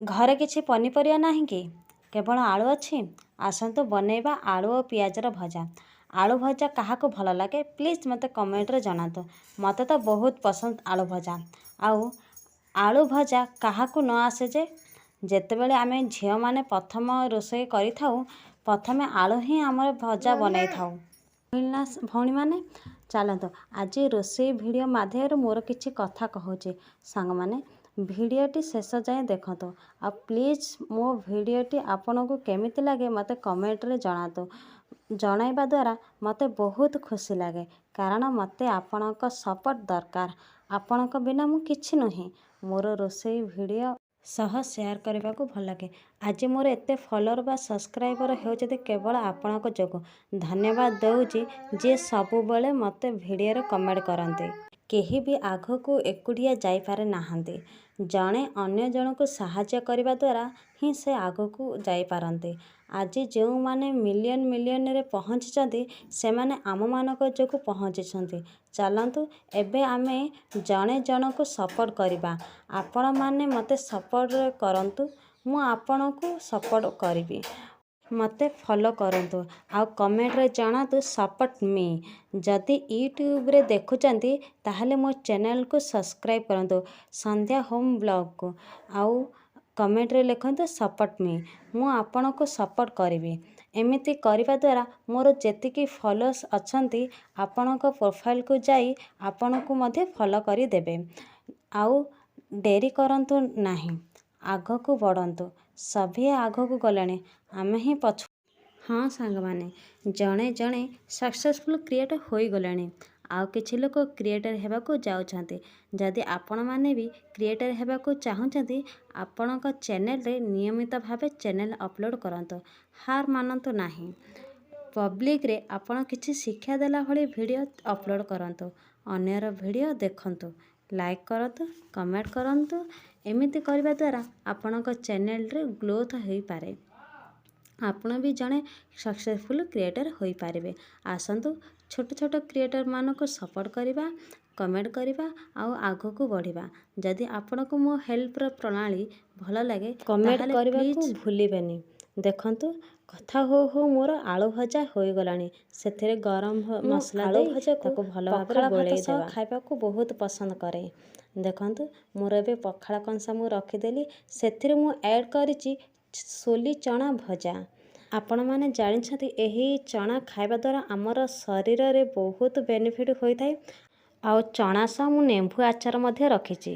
ଘରେ କିଛି ପନିପରିବା ନାହିଁ କି? କେବଳ ଆଳୁ ଅଛି? ଆସନ୍ତୁ ବନେଇବା ଆଳୁ ଓ ପିଆଜର ଭଜା। ଆଳୁ ଭଜା କାହାକୁ ଭଲ ଲାଗେ ପ୍ଲିଜ୍ ମୋତେ କମେଣ୍ଟରେ ଜଣାନ୍ତୁ। ମୋତେ ତ ବହୁତ ପସନ୍ଦ ଆଳୁ ଭଜା। ଆଉ ଆଳୁ ଭଜା କାହାକୁ ନ ଆସେ ଯେ? ଯେତେବେଳେ ଆମେ ଝିଅମାନେ ପ୍ରଥମ ରୋଷେଇ କରିଥାଉ ପ୍ରଥମେ ଆଳୁ ହିଁ ଆମର ଭଜା ବନେଇଥାଉ। ଭଉଣୀମାନେ ଚାଲନ୍ତୁ ଆଜି ରୋଷେଇ ଭିଡ଼ିଓ ମାଧ୍ୟମରେ ମୋର କିଛି କଥା କହୁଛି। ସାଙ୍ଗମାନେ ଭିଡ଼ିଓଟି ଶେଷ ଯାଏଁ ଦେଖନ୍ତୁ। ଆଉ ପ୍ଲିଜ୍ ମୋ ଭିଡ଼ିଓଟି ଆପଣଙ୍କୁ କେମିତି ଲାଗେ ମୋତେ କମେଣ୍ଟରେ ଜଣାନ୍ତୁ। ଜଣାଇବା ଦ୍ୱାରା ମୋତେ ବହୁତ ଖୁସି ଲାଗେ, କାରଣ ମୋତେ ଆପଣଙ୍କ ସପୋର୍ଟ ଦରକାର। ଆପଣଙ୍କ ବିନା ମୁଁ କିଛି ନୁହେଁ। ମୋର ରୋଷେଇ ଭିଡ଼ିଓ ସହ ସେୟାର କରିବାକୁ ଭଲ ଲାଗେ। ଆଜି ମୋର ଏତେ ଫଲୋଅର୍ ବା ସବସ୍କ୍ରାଇବର ହେଉଛନ୍ତି କେବଳ ଆପଣଙ୍କ ଯୋଗୁଁ। ଧନ୍ୟବାଦ ଦେଉଛି ଯିଏ ସବୁବେଳେ ମୋତେ ଭିଡ଼ିଓରେ କମେଣ୍ଟ କରନ୍ତି। କେହି ବି ଆଗକୁ ଏକୁଟିଆ ଯାଇପାରେ ନାହାନ୍ତି। ଜଣେ ଅନ୍ୟ ଜଣଙ୍କୁ ସାହାଯ୍ୟ କରିବା ଦ୍ୱାରା ହିଁ ସେ ଆଗକୁ ଯାଇପାରନ୍ତି। ଆଜି ଯେଉଁମାନେ ମିଲିୟନରେ ପହଞ୍ଚିଛନ୍ତି ସେମାନେ ଆମମାନଙ୍କ ଯୋଗୁଁ ପହଞ୍ଚିଛନ୍ତି। ଚାଲନ୍ତୁ ଏବେ ଆମେ ଜଣେ ଜଣଙ୍କୁ ସପୋର୍ଟ କରିବା। ଆପଣମାନେ ମୋତେ ସପୋର୍ଟ କରନ୍ତୁ, ମୁଁ ଆପଣଙ୍କୁ ସପୋର୍ଟ କରିବି। ମୋତେ ଫଲୋ କରନ୍ତୁ ଆଉ କମେଣ୍ଟରେ ଜଣାନ୍ତୁ ସପୋର୍ଟ ମି। ଯଦି ୟୁଟ୍ୟୁବରେ ଦେଖୁଛନ୍ତି ତାହେଲେ ମୋ ଚ୍ୟାନେଲକୁ ସବସ୍କ୍ରାଇବ୍ କରନ୍ତୁ ସନ୍ଧ୍ୟା ହୋମ୍ ବ୍ଲଗକୁ। ଆଉ କମେଣ୍ଟରେ ଲେଖନ୍ତୁ ସପୋର୍ଟ ମି। ମୁଁ ଆପଣଙ୍କୁ ସପୋର୍ଟ କରିବି। ଏମିତି କରିବା ଦ୍ୱାରା ମୋର ଯେତିକି ଫଲୋଅର୍ସ ଅଛନ୍ତି ଆପଣଙ୍କ ପ୍ରୋଫାଇଲକୁ ଯାଇ ଆପଣଙ୍କୁ ମଧ୍ୟ ଫଲୋ କରିଦେବେ। ଆଉ ଡେରି କରନ୍ତୁ ନାହିଁ, ଆଗକୁ ବଢ଼ନ୍ତୁ। ସଭିଏ ଆଗକୁ ଗଲେଣି, ଆମେ ହିଁ ପଛୁ। ହଁ ସାଙ୍ଗମାନେ, ଜଣେ ଜଣେ ସକ୍ସେସଫୁଲ୍ କ୍ରିଏଟର ହୋଇଗଲେଣି। ଆଉ କିଛି ଲୋକ କ୍ରିଏଟର ହେବାକୁ ଯାଉଛନ୍ତି। ଯଦି ଆପଣମାନେ ବି କ୍ରିଏଟର ହେବାକୁ ଚାହୁଁଛନ୍ତି ଆପଣଙ୍କ ଚ୍ୟାନେଲରେ ନିୟମିତ ଭାବେ ଚ୍ୟାନେଲ ଅପଲୋଡ଼ କରନ୍ତୁ। ହାର ମାନନ୍ତୁ ନାହିଁ। ପବ୍ଲିକରେ ଆପଣ କିଛି ଶିକ୍ଷା ଦେଲା ଭଳି ଭିଡ଼ିଓ ଅପଲୋଡ଼ କରନ୍ତୁ। ଅନ୍ୟର ଭିଡ଼ିଓ ଦେଖନ୍ତୁ, ଲାଇକ୍ କରନ୍ତୁ, କମେଣ୍ଟ କରନ୍ତୁ। ଏମିତି କରିବା ଦ୍ୱାରା ଆପଣଙ୍କ ଚ୍ୟାନେଲରେ ଗ୍ରୋଥ୍ ହୋଇପାରେ। ଆପଣ ବି ଜଣେ ସକ୍ସେସଫୁଲ୍ କ୍ରିଏଟର ହୋଇପାରିବେ। ଆସନ୍ତୁ ଛୋଟ ଛୋଟ କ୍ରିଏଟରମାନଙ୍କୁ ସପୋର୍ଟ କରିବା, କମେଣ୍ଟ କରିବା ଆଉ ଆଗକୁ ବଢ଼ିବା। ଯଦି ଆପଣଙ୍କୁ ମୋ ହେଲ୍ପର ପ୍ରଣାଳୀ ଭଲ ଲାଗେ କମେଣ୍ଟ କରିବାକୁ ଭୁଲିବେନି। ଦେଖନ୍ତୁ କଥା ହଉ ହଉ ମୋର ଆଳୁ ଭଜା ହୋଇଗଲାଣି। ସେଥିରେ ଗରମ ମସଲା ଦେଇ ତାକୁ ଭଲ ଭାବରେ ଗୋଳେଇ ଦେବା। ଖାଇବାକୁ ବହୁତ ପସନ୍ଦ କରେ। ଦେଖନ୍ତୁ ମୋର ଏବେ ପଖାଳ କଂସା ମୁଁ ରଖିଦେଲି। ସେଥିରେ ମୁଁ ଆଡ଼୍ କରିଛି ସୋଲି ଚଣା ଭଜା। ଆପଣମାନେ ଜାଣିଛନ୍ତି ଏହି ଚଣା ଖାଇବା ଦ୍ୱାରା ଆମର ଶରୀରରେ ବହୁତ ବେନିଫିଟ୍ ହୋଇଥାଏ। ଆଉ ଚଣା ସହ ମୁଁ ନେମ୍ବୁ ଆଚାର ମଧ୍ୟ ରଖିଛି।